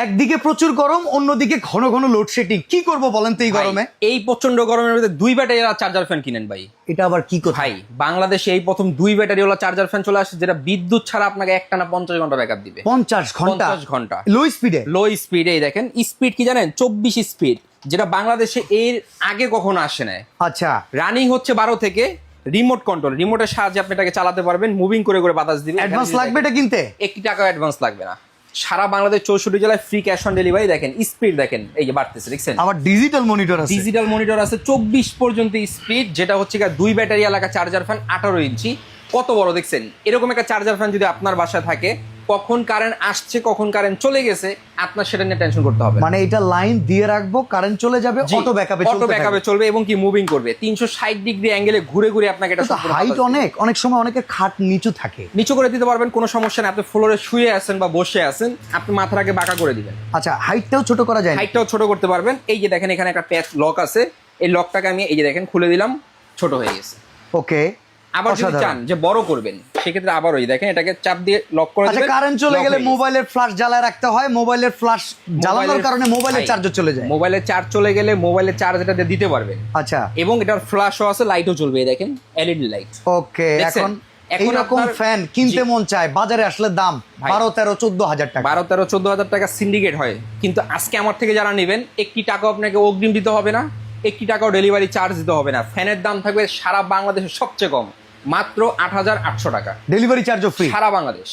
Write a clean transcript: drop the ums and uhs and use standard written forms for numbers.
একদিকে প্রচুর গরম, অন্যদিকে ঘন ঘন লোডশেডিং, কি করব বলেন তো এই গরমে? এই প্রচন্ড গরমের মধ্যে 2 ব্যাটারি চার্জার ফ্যান কিনেন ভাই। এটা আবার কি কথা? ভাই বাংলাদেশে এই প্রথম 2 ব্যাটারি ওয়ালা চার্জার ফ্যান চলে আসছে, যেটা বিদ্যুৎ ছাড়া আপনাকে একটানা 50 ঘন্টা ব্যাকআপ দিবে। 50 ঘন্টা? 50 ঘন্টা লো স্পিডে? লো স্পিডে। দেখেন স্পিড কি জানেন? 24 স্পিড, যেটা বাংলাদেশে এর আগে কখনো আসে নাই। আচ্ছা, রানিং হচ্ছে 12 থেকে। রিমোট কন্ট্রোল, রিমোটের সাহায্যে আপনি এটাকে চালাতে পারবেন, মুভিং করে করে বাতাস দিবে। অ্যাডভান্স লাগবে এটা কিনতে? 1 টাকা অ্যাডভান্স লাগবে না। সারা বাংলাদেশ 64 জেলায় ফ্রি ক্যাশ অন ডেলিভারি। দেখেন স্পিড দেখেন, এই যে বাড়তেছে, দেখছেন? আবার ডিজিটাল মনিটর আছে? ডিজিটাল মনিটর আছে, 24 পর্যন্ত স্পিড, যেটা হচ্ছে 2 ব্যাটারি এলাকা চার্জার ফ্যান, 18 ইঞ্চি। কত বড় দেখছেন? এরকম একটা চার্জার ফ্যান যদি আপনার বাসায় থাকে, কখন কারেন্ট আসছে কখন কারেন্ট চলে গেছে আপনার সেটা নিয়ে টেনশন করতে হবে না। মানে এটা লাইন দিয়ে রাখবো, কারেন্ট চলে যাবে, অটো ব্যাকআপে চলবে। অটো ব্যাকআপে চলবে এবং কি মুভিং করবে 360 ডিগ্রি অ্যাঙ্গেলে ঘুরে ঘুরে আপনাকে এটা সম্পূর্ণ হাইট বাতাস দিবে। অনেক সময় অনেকের খাট নিচু থাকে, নিচু করে দিতে পারবেন, কোনো সমস্যা নেই। আপনি ফ্লোরে শুয়ে আছেন বা বসে আছেন, আপনি মাথাটাকে বাঁকা করে দিবেন। আচ্ছা, হাইটটাও ছোট করা যায়? হাইটটাও ছোট করতে পারবেন। এই যে দেখেন এখানে একটা প্যাচ লক আছে, এই লকটাকে আমি এই যে দেখেন খুলে দিলাম, ছোট হয়ে গেছে। ওকে। আবার যদি চান যে বড় করবেন, সেক্ষেত্রে আবার ওই দেখেন এটাকে চাপ দিয়ে লক করে আচ্ছা, দিবেন। কারেন্ট চলে গেলে মোবাইলের ফ্ল্যাশ জ্বালায় রাখতে হয়, মোবাইলের ফ্ল্যাশ জ্বালানোর কারণে মোবাইলের চার্জও চলে যায়। মোবাইলের চার্জ চলে গেলে মোবাইলের চার্জ এটা দিয়ে দিতে পারবেন। আচ্ছা, এবং এটার ফ্ল্যাশও আছে, লাইটও জ্বলবে, এই দেখেন এলইডি লাইট। ওকে। দেখছেন? এখন এরকম আপনার ফ্যান কিনতে মন চায়, বাজারে আসলে দাম 12, 13, 14 হাজার টাকা। 12, 13, 14 হাজার টাকা সিন্ডিকেট হয়। কিন্তু আজকে আমার থেকে যারা নেবেন, 1 টাকাও আপনাকে অগ্রিম দিতে হবে না, 1 টাকাও ডেলিভারি চার্জ দিতে হবে না। ফ্যানের দাম থাকবে সারা বাংলাদেশের সবচেয়ে কম, মাত্র 8,800 টাকা। ডেলিভারি চার্জও ফ্রি সারা বাংলাদেশ।